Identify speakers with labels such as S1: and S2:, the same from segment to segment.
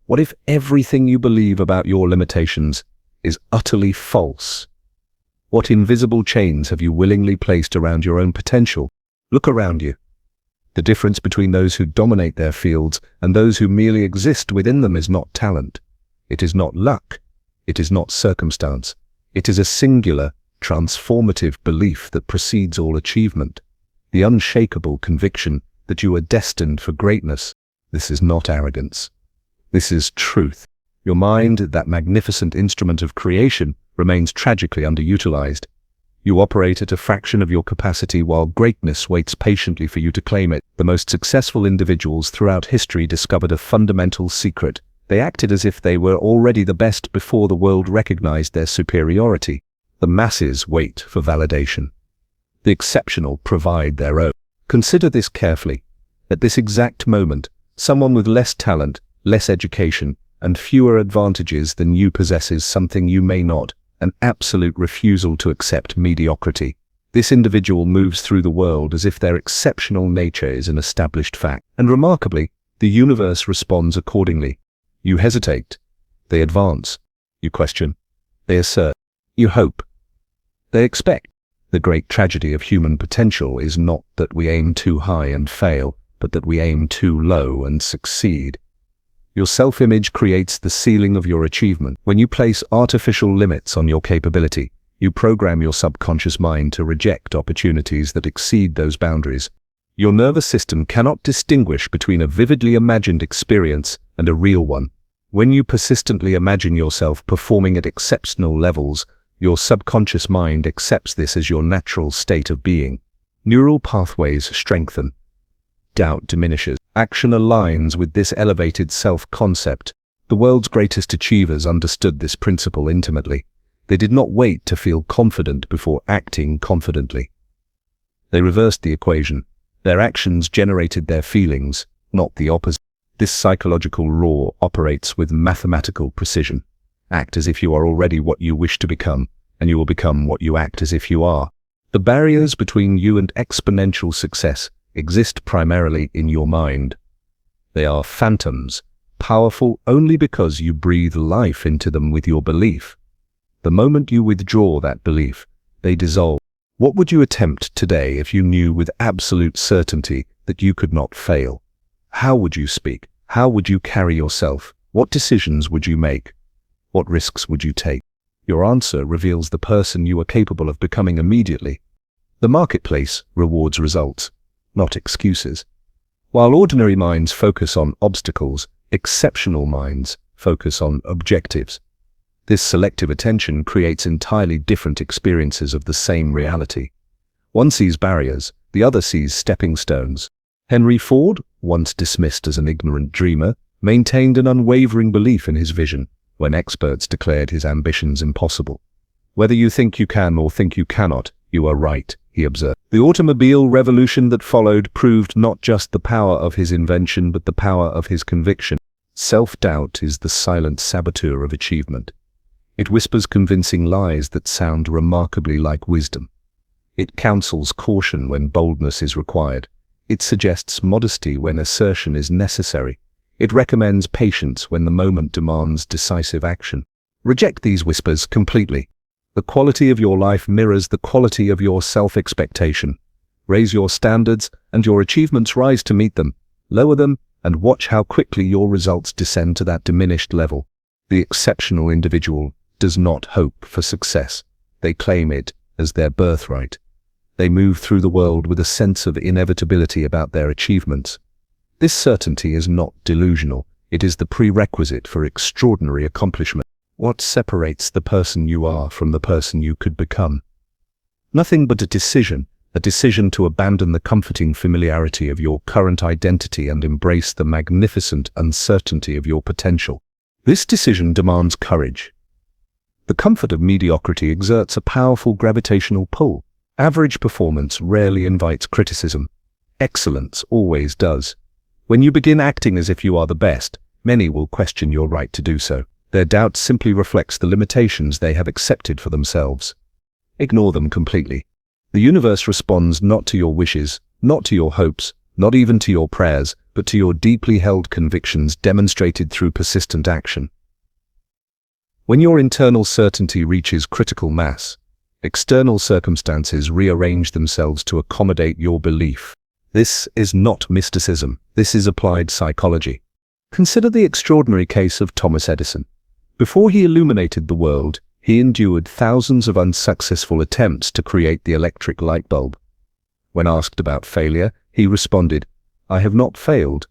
S1: What if everything you believe about your limitations is utterly false? What invisible chains have you willingly placed around your own potential? Look around you. The difference between those who dominate their fields and those who merely exist within them is not talent. It is not luck. It is not circumstance. It is a singular, transformative belief that precedes all achievement. The unshakable conviction that you are destined for greatness. This is not arrogance. This is truth. Your mind, that magnificent instrument of creation, remains tragically underutilized. You operate at a fraction of your capacity while greatness waits patiently for you to claim it. The most successful individuals throughout history discovered a fundamental secret. They acted as if they were already the best before the world recognized their superiority. The masses wait for validation. The exceptional provide their own. Consider this carefully. At this exact moment, someone with less talent, less education, and fewer advantages than you possesses something you may not, an absolute refusal to accept mediocrity. This individual moves through the world as if their exceptional nature is an established fact. And remarkably, the universe responds accordingly. You hesitate. They advance. You question. They assert. You hope. They expect. The great tragedy of human potential is not that we aim too high and fail, but that we aim too low and succeed. Your self-image creates the ceiling of your achievement. When you place artificial limits on your capability, you program your subconscious mind to reject opportunities that exceed those boundaries. Your nervous system cannot distinguish between a vividly imagined experience and a real one. When you persistently imagine yourself performing at exceptional levels, your subconscious mind accepts this as your natural state of being. Neural pathways strengthen. Doubt diminishes. Action aligns with this elevated self-concept. The world's greatest achievers understood this principle intimately. They did not wait to feel confident before acting confidently. They reversed the equation. Their actions generated their feelings, not the opposite. This psychological law operates with mathematical precision. Act as if you are already what you wish to become, and you will become what you act as if you are. The barriers between you and exponential success exist primarily in your mind. They are phantoms, powerful only because you breathe life into them with your belief. The moment you withdraw that belief, they dissolve. What would you attempt today if you knew with absolute certainty that you could not fail? How would you speak? How would you carry yourself? What decisions would you make? What risks would you take? Your answer reveals the person you are capable of becoming immediately. The marketplace rewards results, not excuses. While ordinary minds focus on obstacles, exceptional minds focus on objectives. This selective attention creates entirely different experiences of the same reality. One sees barriers, the other sees stepping stones. Henry Ford, once dismissed as an ignorant dreamer, maintained an unwavering belief in his vision when experts declared his ambitions impossible. Whether you think you can or think you cannot, you are right, he observed. The automobile revolution that followed proved not just the power of his invention, but the power of his conviction. Self-doubt is the silent saboteur of achievement. It whispers convincing lies that sound remarkably like wisdom. It counsels caution when boldness is required. It suggests modesty when assertion is necessary. It recommends patience when the moment demands decisive action. Reject these whispers completely. The quality of your life mirrors the quality of your self-expectation. Raise your standards, and your achievements rise to meet them. Lower them, and watch how quickly your results descend to that diminished level. The exceptional individual does not hope for success. They claim it as their birthright. They move through the world with a sense of inevitability about their achievements. This certainty is not delusional. It is the prerequisite for extraordinary accomplishment. What separates the person you are from the person you could become? Nothing but a decision to abandon the comforting familiarity of your current identity and embrace the magnificent uncertainty of your potential. This decision demands courage. The comfort of mediocrity exerts a powerful gravitational pull. Average performance rarely invites criticism. Excellence always does. When you begin acting as if you are the best, many will question your right to do so. Their doubt simply reflects the limitations they have accepted for themselves. Ignore them completely. The universe responds not to your wishes, not to your hopes, not even to your prayers, but to your deeply held convictions demonstrated through persistent action. When your internal certainty reaches critical mass, external circumstances rearrange themselves to accommodate your belief. This is not mysticism, this is applied psychology. Consider the extraordinary case of Thomas Edison. Before he illuminated the world, he endured thousands of unsuccessful attempts to create the electric light bulb. When asked about failure, he responded, "I have not failed.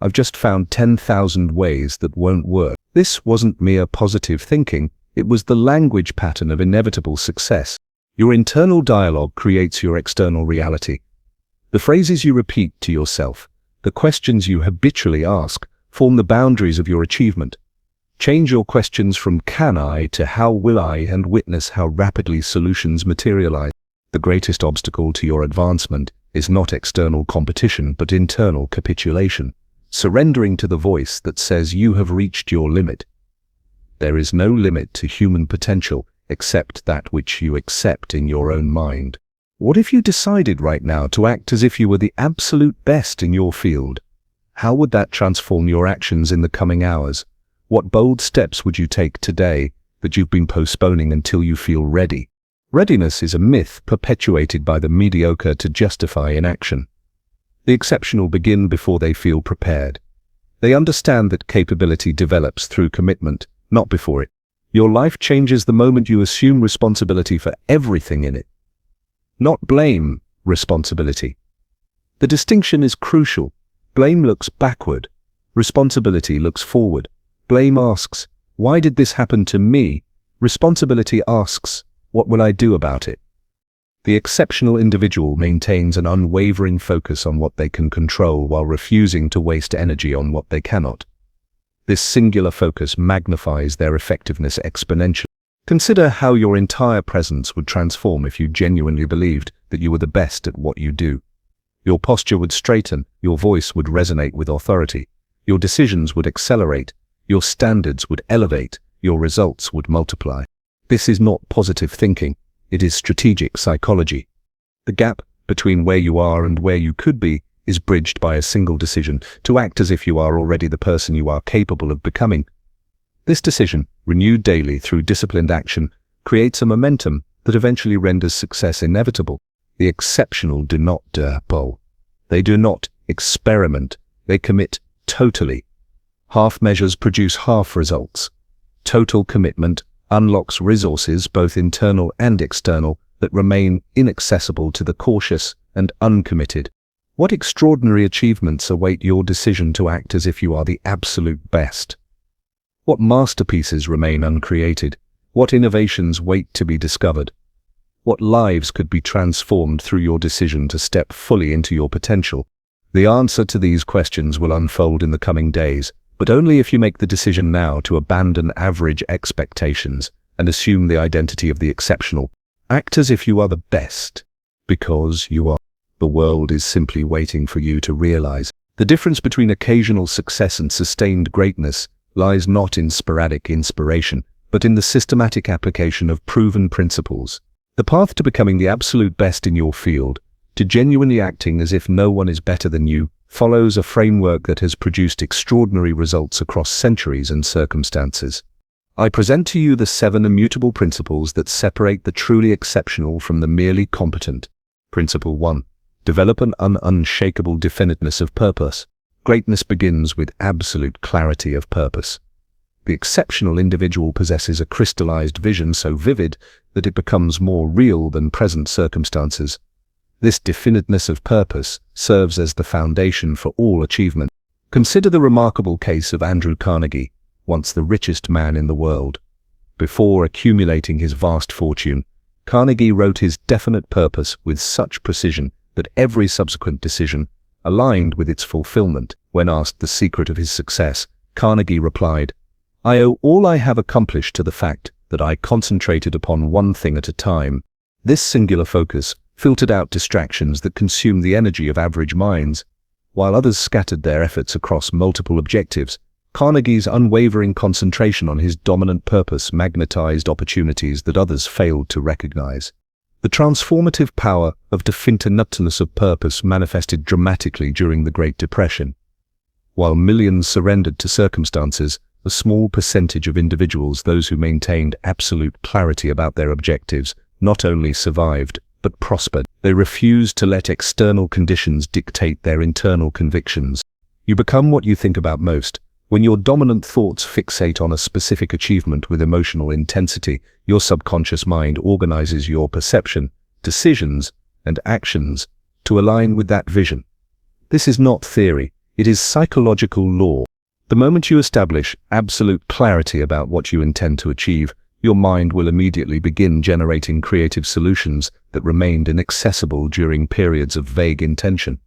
S1: I've just found 10,000 ways that won't work." This wasn't mere positive thinking, it was the language pattern of inevitable success. Your internal dialogue creates your external reality. The phrases you repeat to yourself, the questions you habitually ask, form the boundaries of your achievement. Change your questions from "can I" to "how will I," and witness how rapidly solutions materialize. The greatest obstacle to your advancement is not external competition but internal capitulation, surrendering to the voice that says you have reached your limit. There is no limit to human potential except that which you accept in your own mind. What if you decided right now to act as if you were the absolute best in your field? How would that transform your actions in the coming hours? What bold steps would you take today that you've been postponing until you feel ready? Readiness is a myth perpetuated by the mediocre to justify inaction. The exceptional begin before they feel prepared. They understand that capability develops through commitment, not before it. Your life changes the moment you assume responsibility for everything in it. Not blame, responsibility. The distinction is crucial. Blame looks backward. Responsibility looks forward. Blame asks, "Why did this happen to me?" Responsibility asks, "What will I do about it?" The exceptional individual maintains an unwavering focus on what they can control while refusing to waste energy on what they cannot. This singular focus magnifies their effectiveness exponentially. Consider how your entire presence would transform if you genuinely believed that you were the best at what you do. Your posture would straighten, your voice would resonate with authority, your decisions would accelerate, your standards would elevate, your results would multiply. This is not positive thinking, it is strategic psychology. The gap between where you are and where you could be is bridged by a single decision to act as if you are already the person you are capable of becoming. This decision, renewed daily through disciplined action, creates a momentum that eventually renders success inevitable. The exceptional do not dabble. They do not experiment. They commit totally. Half measures produce half results. Total commitment unlocks resources, both internal and external, that remain inaccessible to the cautious and uncommitted. What extraordinary achievements await your decision to act as if you are the absolute best? What masterpieces remain uncreated? What innovations wait to be discovered? What lives could be transformed through your decision to step fully into your potential? The answer to these questions will unfold in the coming days, but only if you make the decision now to abandon average expectations and assume the identity of the exceptional. Act as if you are the best, because you are. The world is simply waiting for you to realize. The difference between occasional success and sustained greatness lies not in sporadic inspiration, but in the systematic application of proven principles. The path to becoming the absolute best in your field, to genuinely acting as if no one is better than you, follows a framework that has produced extraordinary results across centuries and circumstances. I present to you the 7 immutable principles that separate the truly exceptional from the merely competent. Principle 1. Develop an unshakable definiteness of purpose. Greatness begins with absolute clarity of purpose. The exceptional individual possesses a crystallized vision so vivid that it becomes more real than present circumstances. This definiteness of purpose serves as the foundation for all achievement. Consider the remarkable case of Andrew Carnegie, once the richest man in the world. Before accumulating his vast fortune, Carnegie wrote his definite purpose with such precision that every subsequent decision aligned with its fulfillment. When asked the secret of his success, Carnegie replied, "I owe all I have accomplished to the fact that I concentrated upon one thing at a time." This singular focus filtered out distractions that consumed the energy of average minds. While others scattered their efforts across multiple objectives, Carnegie's unwavering concentration on his dominant purpose magnetized opportunities that others failed to recognize. The transformative power of definiteness of purpose manifested dramatically during the Great Depression. While millions surrendered to circumstances, a small percentage of individuals, those who maintained absolute clarity about their objectives, not only survived, but prospered. They refused to let external conditions dictate their internal convictions. You become what you think about most. When your dominant thoughts fixate on a specific achievement with emotional intensity, your subconscious mind organizes your perception, decisions, and actions to align with that vision. This is not theory, it is psychological law. The moment you establish absolute clarity about what you intend to achieve, your mind will immediately begin generating creative solutions that remained inaccessible during periods of vague intention.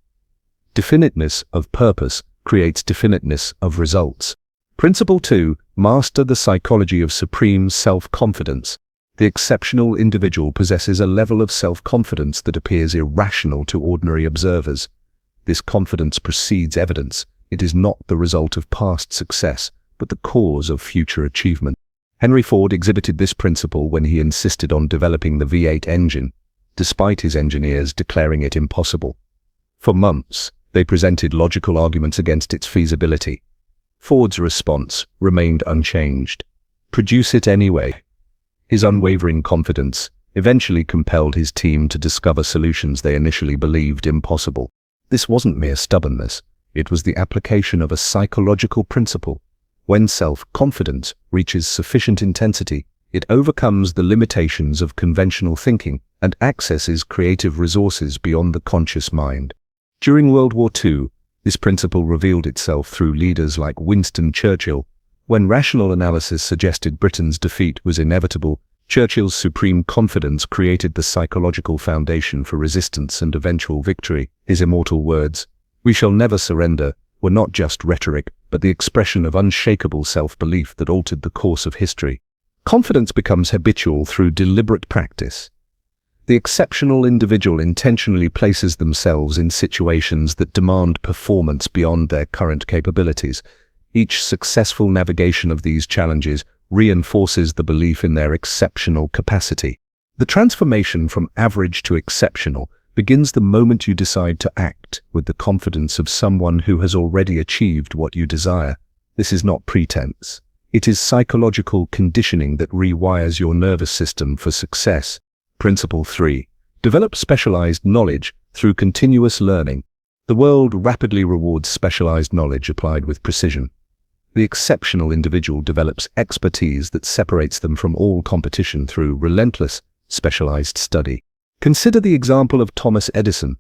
S1: Definiteness of purpose creates definiteness of results. Principle 2. Master the psychology of supreme self-confidence. The exceptional individual possesses a level of self-confidence that appears irrational to ordinary observers. This confidence precedes evidence. It is not the result of past success, but the cause of future achievement. Henry Ford exhibited this principle when he insisted on developing the V8 engine, despite his engineers declaring it impossible. For months, they presented logical arguments against its feasibility. Ford's response remained unchanged. Produce it anyway. His unwavering confidence eventually compelled his team to discover solutions they initially believed impossible. This wasn't mere stubbornness. It was the application of a psychological principle. When self-confidence reaches sufficient intensity, it overcomes the limitations of conventional thinking and accesses creative resources beyond the conscious mind. During World War II, this principle revealed itself through leaders like Winston Churchill. When rational analysis suggested Britain's defeat was inevitable, Churchill's supreme confidence created the psychological foundation for resistance and eventual victory. His immortal words, "We shall never surrender," were not just rhetoric, but the expression of unshakable self-belief that altered the course of history. Confidence becomes habitual through deliberate practice. The exceptional individual intentionally places themselves in situations that demand performance beyond their current capabilities. Each successful navigation of these challenges reinforces the belief in their exceptional capacity. The transformation from average to exceptional begins the moment you decide to act with the confidence of someone who has already achieved what you desire. This is not pretense. It is psychological conditioning that rewires your nervous system for success. Principle 3. Develop specialized knowledge through continuous learning. The world rapidly rewards specialized knowledge applied with precision. The exceptional individual develops expertise that separates them from all competition through relentless, specialized study. Consider the example of Thomas Edison.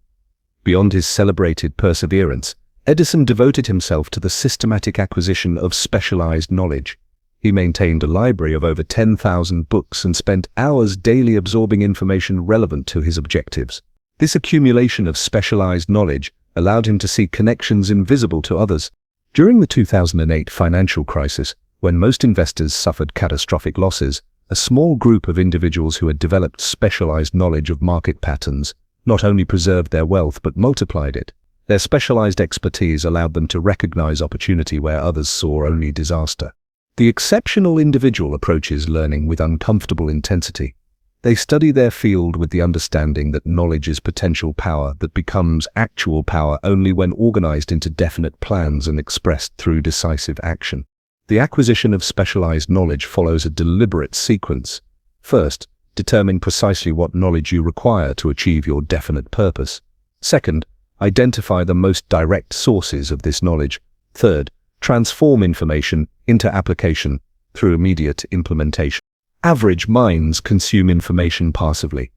S1: Beyond his celebrated perseverance, Edison devoted himself to the systematic acquisition of specialized knowledge. He maintained a library of over 10,000 books and spent hours daily absorbing information relevant to his objectives. This accumulation of specialized knowledge allowed him to see connections invisible to others. During the 2008 financial crisis, when most investors suffered catastrophic losses, a small group of individuals who had developed specialized knowledge of market patterns not only preserved their wealth but multiplied it. Their specialized expertise allowed them to recognize opportunity where others saw only disaster. The exceptional individual approaches learning with uncomfortable intensity. They study their field with the understanding that knowledge is potential power that becomes actual power only when organized into definite plans and expressed through decisive action. The acquisition of specialized knowledge follows a deliberate sequence. First, determine precisely what knowledge you require to achieve your definite purpose. Second, identify the most direct sources of this knowledge. Third, transform information into application through immediate implementation. Average minds consume information passively.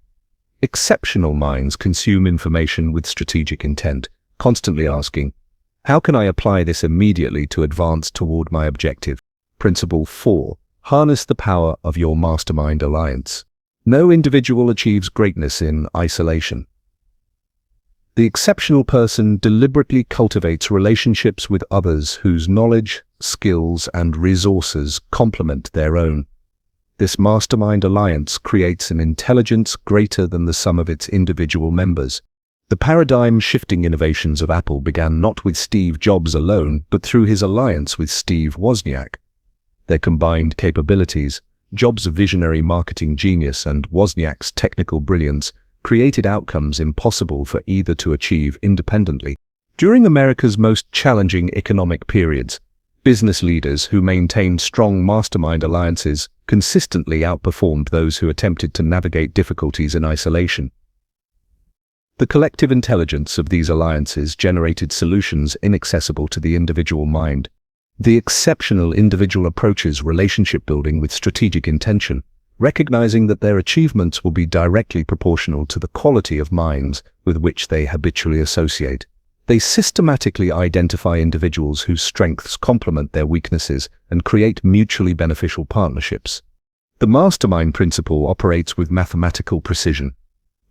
S1: Exceptional minds consume information with strategic intent, constantly asking, "How can I apply this immediately to advance toward my objective?" Principle 4. Harness the power of your mastermind alliance. No individual achieves greatness in isolation. The exceptional person deliberately cultivates relationships with others whose knowledge, skills, and resources complement their own. This mastermind alliance creates an intelligence greater than the sum of its individual members. The paradigm-shifting innovations of Apple began not with Steve Jobs alone, but through his alliance with Steve Wozniak. Their combined capabilities Jobs' visionary marketing genius and Wozniak's technical brilliance created outcomes impossible for either to achieve independently. During America's most challenging economic periods, business leaders who maintained strong mastermind alliances consistently outperformed those who attempted to navigate difficulties in isolation. The collective intelligence of these alliances generated solutions inaccessible to the individual mind. The exceptional individual approaches relationship building with strategic intention, recognizing that their achievements will be directly proportional to the quality of minds with which they habitually associate. They systematically identify individuals whose strengths complement their weaknesses and create mutually beneficial partnerships. The mastermind principle operates with mathematical precision.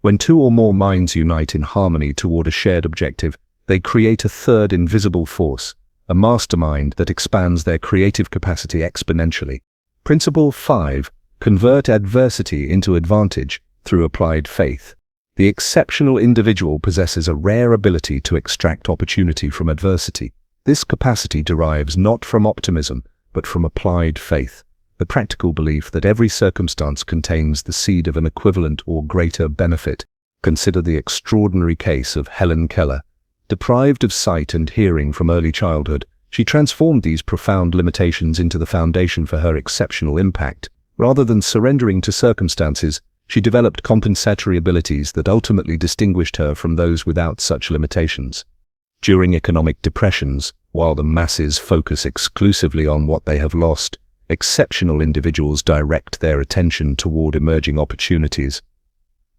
S1: When two or more minds unite in harmony toward a shared objective, they create a third invisible force, a mastermind that expands their creative capacity exponentially. Principle 5. Convert adversity into advantage through applied faith. The exceptional individual possesses a rare ability to extract opportunity from adversity. This capacity derives not from optimism, but from applied faith, the practical belief that every circumstance contains the seed of an equivalent or greater benefit. Consider the extraordinary case of Helen Keller. Deprived of sight and hearing from early childhood, she transformed these profound limitations into the foundation for her exceptional impact. Rather than surrendering to circumstances, she developed compensatory abilities that ultimately distinguished her from those without such limitations. During economic depressions, while the masses focus exclusively on what they have lost, exceptional individuals direct their attention toward emerging opportunities.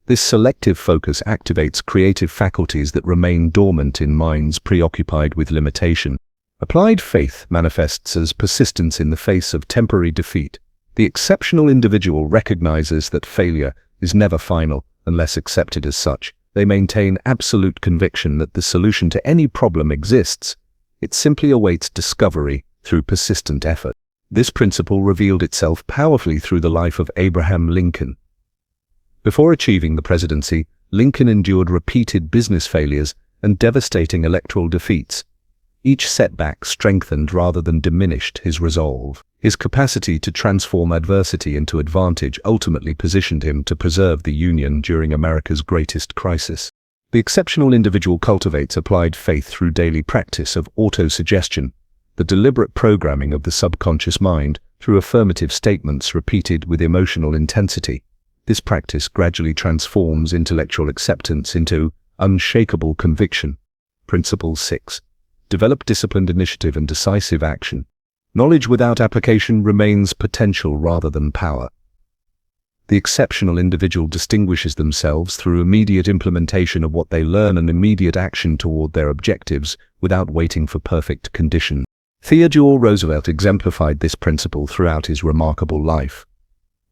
S1: This selective focus activates creative faculties that remain dormant in minds preoccupied with limitation. Applied faith manifests as persistence in the face of temporary defeat. The exceptional individual recognizes that failure is never final unless accepted as such. They maintain absolute conviction that the solution to any problem exists. It simply awaits discovery through persistent effort. This principle revealed itself powerfully through the life of Abraham Lincoln. Before achieving the presidency, Lincoln endured repeated business failures and devastating electoral defeats. Each setback strengthened rather than diminished his resolve. His capacity to transform adversity into advantage ultimately positioned him to preserve the Union during America's greatest crisis. The exceptional individual cultivates applied faith through daily practice of autosuggestion, the deliberate programming of the subconscious mind through affirmative statements repeated with emotional intensity. This practice gradually transforms intellectual acceptance into unshakable conviction. Principle 6. Develop disciplined initiative and decisive action. Knowledge without application remains potential rather than power. The exceptional individual distinguishes themselves through immediate implementation of what they learn and immediate action toward their objectives without waiting for perfect conditions. Theodore Roosevelt exemplified this principle throughout his remarkable life.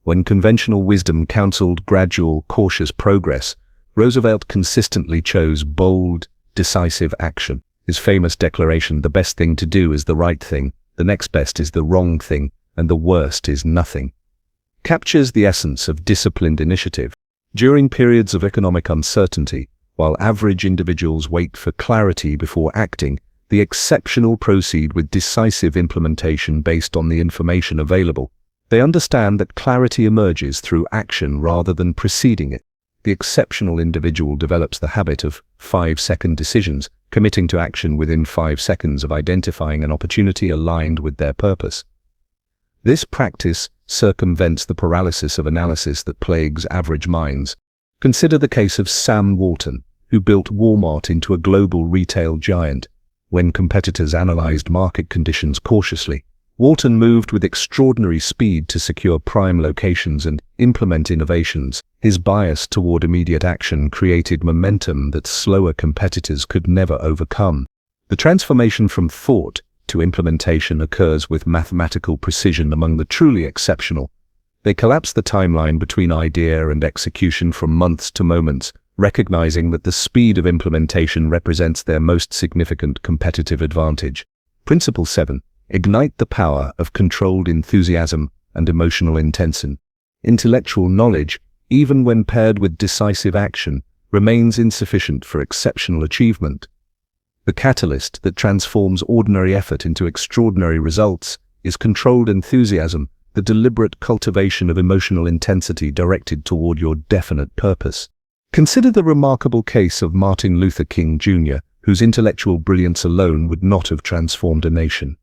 S1: When conventional wisdom counseled gradual, cautious progress, Roosevelt consistently chose bold, decisive action. His famous declaration, "The best thing to do is the right thing, the next best is the wrong thing, and the worst is nothing," captures the essence of disciplined initiative. During periods of economic uncertainty, while average individuals wait for clarity before acting, the exceptional proceed with decisive implementation based on the information available. They understand that clarity emerges through action rather than preceding it. The exceptional individual develops the habit of 5-second decisions, committing to action within 5 seconds of identifying an opportunity aligned with their purpose. This practice circumvents the paralysis of analysis that plagues average minds. Consider the case of Sam Walton, who built Walmart into a global retail giant. When competitors analyzed market conditions cautiously, Walton moved with extraordinary speed to secure prime locations and implement innovations. His bias toward immediate action created momentum that slower competitors could never overcome. The transformation from thought to implementation occurs with mathematical precision among the truly exceptional. They collapse the timeline between idea and execution from months to moments, recognizing that the speed of implementation represents their most significant competitive advantage. Principle 7. Ignite the power of controlled enthusiasm and emotional intention. Intellectual knowledge, even when paired with decisive action, remains insufficient for exceptional achievement. The catalyst that transforms ordinary effort into extraordinary results is controlled enthusiasm the deliberate cultivation of emotional intensity directed toward your definite purpose. Consider the remarkable case of Martin Luther King Jr., whose intellectual brilliance alone would not have transformed a nation.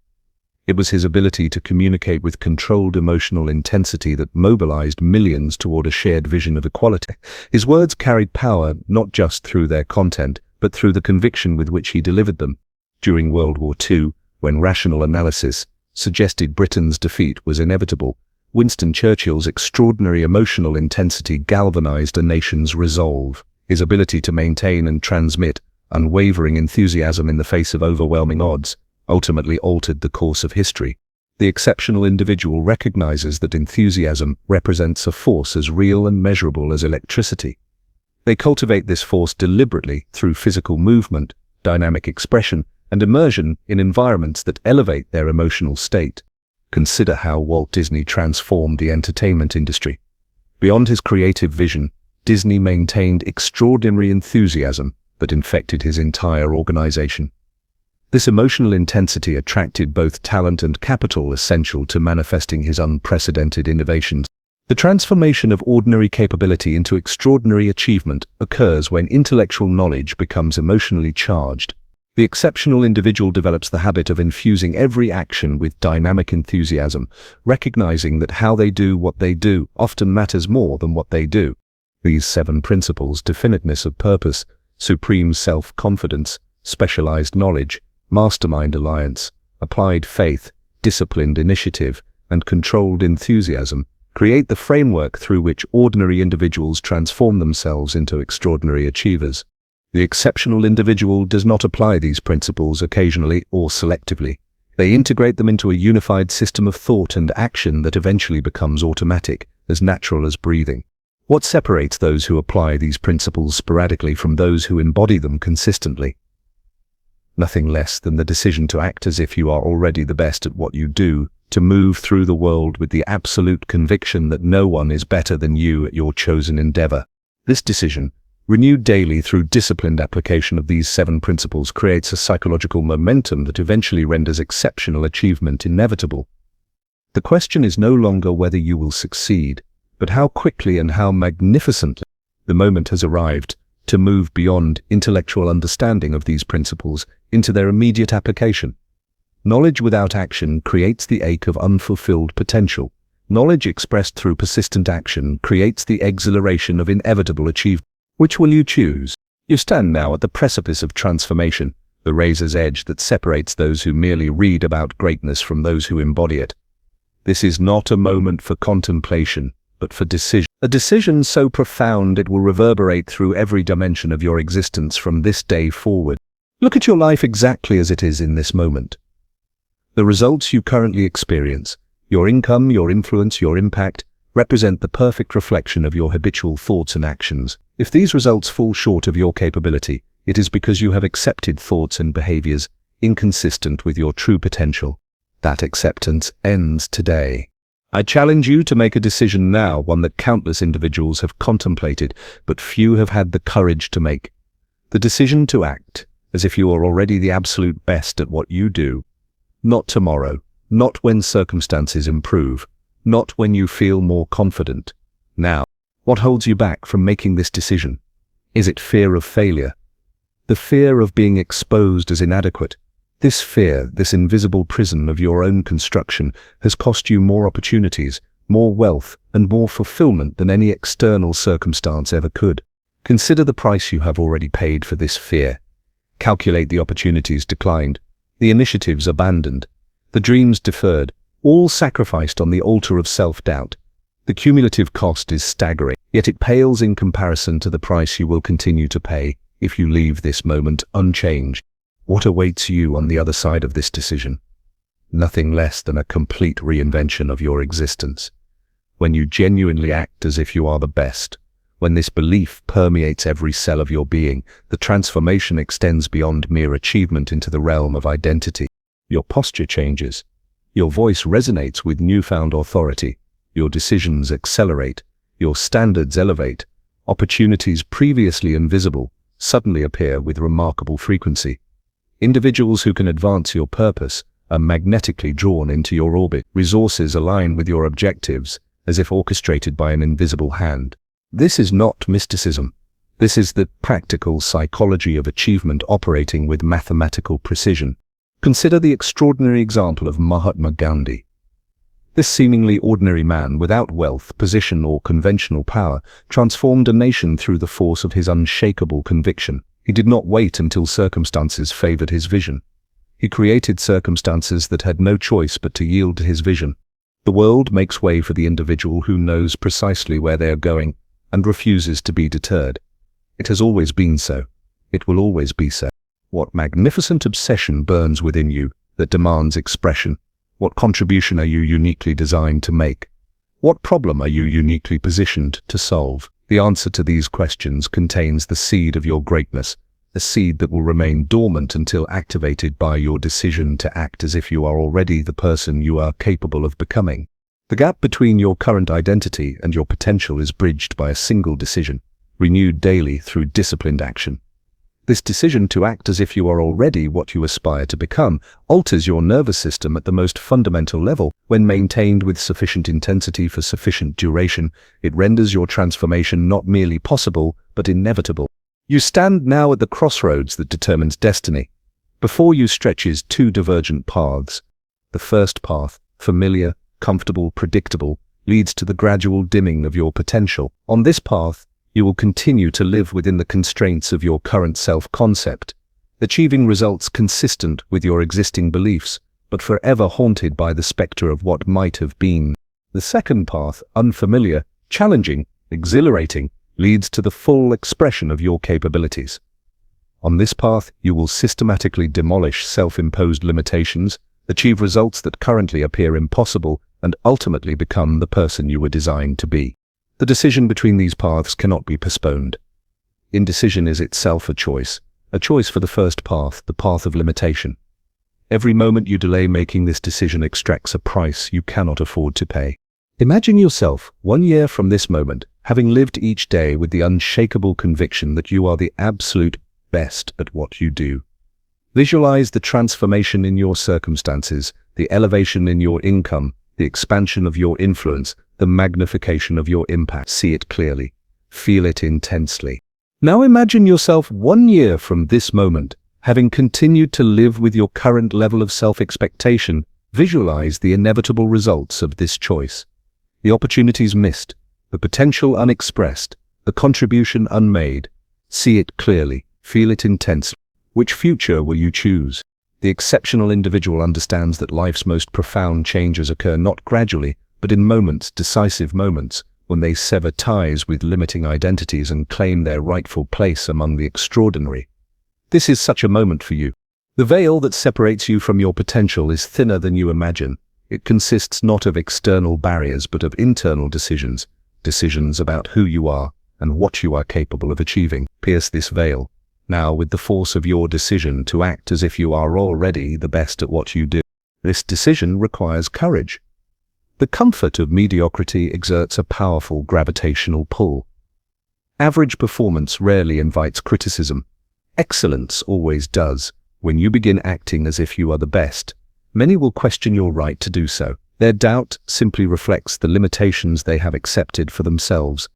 S1: It was his ability to communicate with controlled emotional intensity that mobilized millions toward a shared vision of equality. His words carried power not just through their content, but through the conviction with which he delivered them. During World War II, when rational analysis suggested Britain's defeat was inevitable, Winston Churchill's extraordinary emotional intensity galvanized a nation's resolve. His ability to maintain and transmit unwavering enthusiasm in the face of overwhelming odds ultimately altered the course of history. The exceptional individual recognizes that enthusiasm represents a force as real and measurable as electricity. They cultivate this force deliberately through physical movement, dynamic expression, and immersion in environments that elevate their emotional state. Consider how Walt Disney transformed the entertainment industry. Beyond his creative vision, Disney maintained extraordinary enthusiasm that infected his entire organization. This emotional intensity attracted both talent and capital essential to manifesting his unprecedented innovations. The transformation of ordinary capability into extraordinary achievement occurs when intellectual knowledge becomes emotionally charged. The exceptional individual develops the habit of infusing every action with dynamic enthusiasm, recognizing that how they do what they do often matters more than what they do. These 7 principles, definiteness of purpose, supreme self-confidence, specialized knowledge, mastermind alliance, applied faith, disciplined initiative, and controlled enthusiasm, create the framework through which ordinary individuals transform themselves into extraordinary achievers. The exceptional individual does not apply these principles occasionally or selectively. They integrate them into a unified system of thought and action that eventually becomes automatic, as natural as breathing. What separates those who apply these principles sporadically from those who embody them consistently? Nothing less than the decision to act as if you are already the best at what you do, to move through the world with the absolute conviction that no one is better than you at your chosen endeavor. This decision, renewed daily through disciplined application of these 7 principles, creates a psychological momentum that eventually renders exceptional achievement inevitable. The question is no longer whether you will succeed, but how quickly and how magnificently. The moment has arrived to move beyond intellectual understanding of these principles into their immediate application. Knowledge without action creates the ache of unfulfilled potential. Knowledge expressed through persistent action creates the exhilaration of inevitable achievement. Which will you choose? You stand now at the precipice of transformation, the razor's edge that separates those who merely read about greatness from those who embody it. This is not a moment for contemplation, but for decision. A decision so profound it will reverberate through every dimension of your existence from this day forward. Look at your life exactly as it is in this moment. The results you currently experience, your income, your influence, your impact, represent the perfect reflection of your habitual thoughts and actions. If these results fall short of your capability, it is because you have accepted thoughts and behaviors inconsistent with your true potential. That acceptance ends today. I challenge you to make a decision now, one that countless individuals have contemplated, but few have had the courage to make. The decision to act as if you are already the absolute best at what you do. Not tomorrow, not when circumstances improve, not when you feel more confident. Now, what holds you back from making this decision? Is it fear of failure? The fear of being exposed as inadequate? This fear, this invisible prison of your own construction, has cost you more opportunities, more wealth, and more fulfillment than any external circumstance ever could. Consider the price you have already paid for this fear. Calculate the opportunities declined, the initiatives abandoned, the dreams deferred, all sacrificed on the altar of self-doubt. The cumulative cost is staggering, yet it pales in comparison to the price you will continue to pay if you leave this moment unchanged. What awaits you on the other side of this decision? Nothing less than a complete reinvention of your existence. When you genuinely act as if you are the best, when this belief permeates every cell of your being, the transformation extends beyond mere achievement into the realm of identity. Your posture changes. Your voice resonates with newfound authority. Your decisions accelerate. Your standards elevate. Opportunities previously invisible suddenly appear with remarkable frequency. Individuals who can advance your purpose are magnetically drawn into your orbit. Resources align with your objectives, as if orchestrated by an invisible hand. This is not mysticism. This is the practical psychology of achievement operating with mathematical precision. Consider the extraordinary example of Mahatma Gandhi. This seemingly ordinary man, without wealth, position, or conventional power, transformed a nation through the force of his unshakable conviction. He did not wait until circumstances favored his vision. He created circumstances that had no choice but to yield to his vision. The world makes way for the individual who knows precisely where they are going and refuses to be deterred. It has always been so. It will always be so. What magnificent obsession burns within you that demands expression? What contribution are you uniquely designed to make? What problem are you uniquely positioned to solve? The answer to these questions contains the seed of your greatness, a seed that will remain dormant until activated by your decision to act as if you are already the person you are capable of becoming. The gap between your current identity and your potential is bridged by a single decision, renewed daily through disciplined action. This decision to act as if you are already what you aspire to become alters your nervous system at the most fundamental level. When maintained with sufficient intensity for sufficient duration, it renders your transformation not merely possible, but inevitable. You stand now at the crossroads that determines destiny. Before you stretches two divergent paths. The first path, familiar, comfortable, predictable, leads to the gradual dimming of your potential. On this path, you will continue to live within the constraints of your current self-concept, achieving results consistent with your existing beliefs, but forever haunted by the specter of what might have been. The second path, unfamiliar, challenging, exhilarating, leads to the full expression of your capabilities. On this path, you will systematically demolish self-imposed limitations, achieve results that currently appear impossible, and ultimately become the person you were designed to be. The decision between these paths cannot be postponed. Indecision is itself a choice for the first path, the path of limitation. Every moment you delay making this decision extracts a price you cannot afford to pay. Imagine yourself, 1 year from this moment, having lived each day with the unshakable conviction that you are the absolute best at what you do. Visualize the transformation in your circumstances, the elevation in your income, the expansion of your influence, the magnification of your impact. See it clearly. Feel it intensely. Now imagine yourself 1 year from this moment, having continued to live with your current level of self-expectation. Visualize the inevitable results of this choice. The opportunities missed, the potential unexpressed, the contribution unmade. See it clearly. Feel it intensely. Which future will you choose? The exceptional individual understands that life's most profound changes occur not gradually, but in moments, decisive moments, when they sever ties with limiting identities and claim their rightful place among the extraordinary. This is such a moment for you. The veil that separates you from your potential is thinner than you imagine. It consists not of external barriers but of internal decisions, decisions about who you are and what you are capable of achieving. Pierce this veil, now with the force of your decision to act as if you are already the best at what you do. This decision requires courage. The comfort of mediocrity exerts a powerful gravitational pull. Average performance rarely invites criticism. Excellence always does. When you begin acting as if you are the best, many will question your right to do so. Their doubt simply reflects the limitations they have accepted for themselves.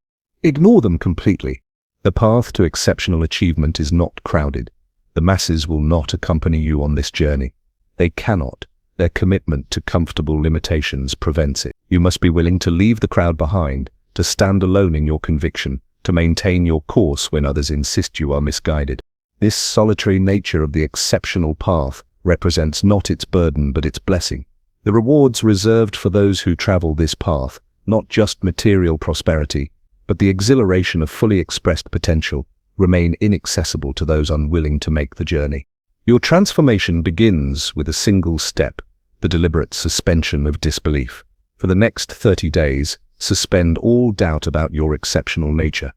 S1: Ignore them completely. The path to exceptional achievement is not crowded. The masses will not accompany you on this journey. They cannot. Their commitment to comfortable limitations prevents it. You must be willing to leave the crowd behind, to stand alone in your conviction, to maintain your course when others insist you are misguided. This solitary nature of the exceptional path represents not its burden but its blessing. The rewards reserved for those who travel this path, not just material prosperity, but the exhilaration of fully expressed potential, remain inaccessible to those unwilling to make the journey. Your transformation begins with a single step, the deliberate suspension of disbelief. For the next 30 days, suspend all doubt about your exceptional nature.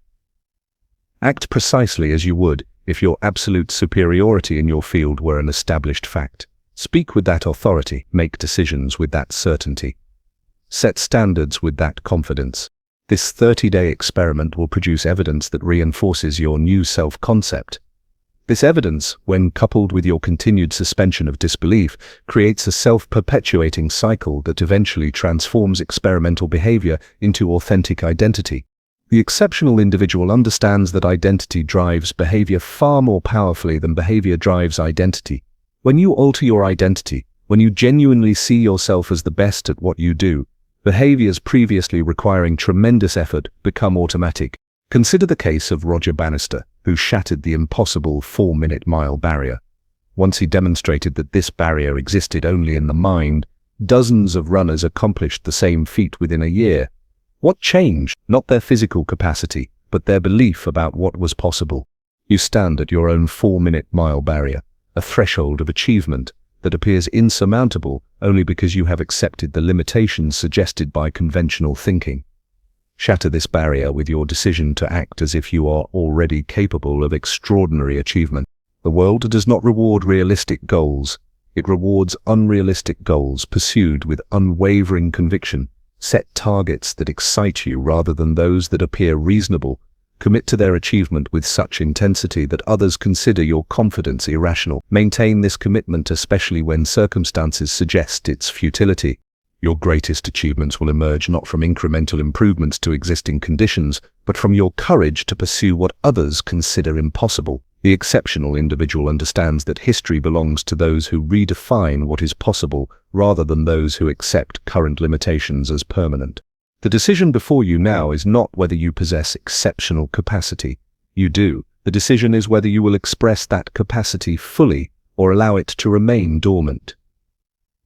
S1: Act precisely as you would if your absolute superiority in your field were an established fact. Speak with that authority, make decisions with that certainty. Set standards with that confidence. This 30-day experiment will produce evidence that reinforces your new self-concept. This evidence, when coupled with your continued suspension of disbelief, creates a self-perpetuating cycle that eventually transforms experimental behavior into authentic identity. The exceptional individual understands that identity drives behavior far more powerfully than behavior drives identity. When you alter your identity, when you genuinely see yourself as the best at what you do, behaviors previously requiring tremendous effort become automatic. Consider the case of Roger Bannister, who shattered the impossible 4-minute mile barrier. Once he demonstrated that this barrier existed only in the mind, dozens of runners accomplished the same feat within a year. What changed? Not their physical capacity, but their belief about what was possible. You stand at your own 4-minute mile barrier, a threshold of achievement that appears insurmountable only because you have accepted the limitations suggested by conventional thinking. Shatter this barrier with your decision to act as if you are already capable of extraordinary achievement. The world does not reward realistic goals. It rewards unrealistic goals pursued with unwavering conviction. Set targets that excite you rather than those that appear reasonable. Commit to their achievement with such intensity that others consider your confidence irrational. Maintain this commitment especially when circumstances suggest its futility. Your greatest achievements will emerge not from incremental improvements to existing conditions, but from your courage to pursue what others consider impossible. The exceptional individual understands that history belongs to those who redefine what is possible rather than those who accept current limitations as permanent. The decision before you now is not whether you possess exceptional capacity. You do. The decision is whether you will express that capacity fully or allow it to remain dormant.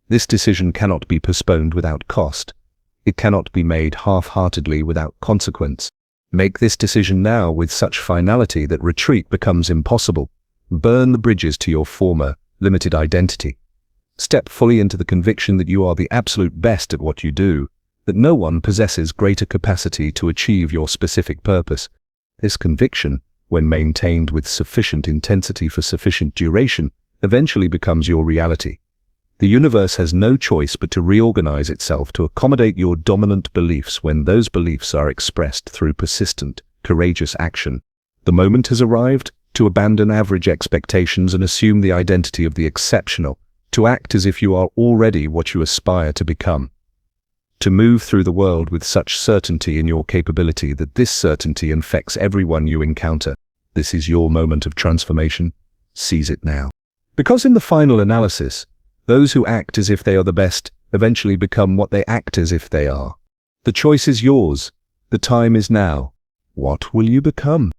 S1: This decision cannot be postponed without cost. It cannot be made half-heartedly without consequence. Make this decision now with such finality that retreat becomes impossible. Burn the bridges to your former, limited identity. Step fully into the conviction that you are the absolute best at what you do, that no one possesses greater capacity to achieve your specific purpose. This conviction, when maintained with sufficient intensity for sufficient duration, eventually becomes your reality. The universe has no choice but to reorganize itself to accommodate your dominant beliefs when those beliefs are expressed through persistent, courageous action. The moment has arrived to abandon average expectations and assume the identity of the exceptional, to act as if you are already what you aspire to become. To move through the world with such certainty in your capability that this certainty infects everyone you encounter. This is your moment of transformation. Seize it now. Because in the final analysis, those who act as if they are the best eventually become what they act as if they are. The choice is yours. The time is now. What will you become?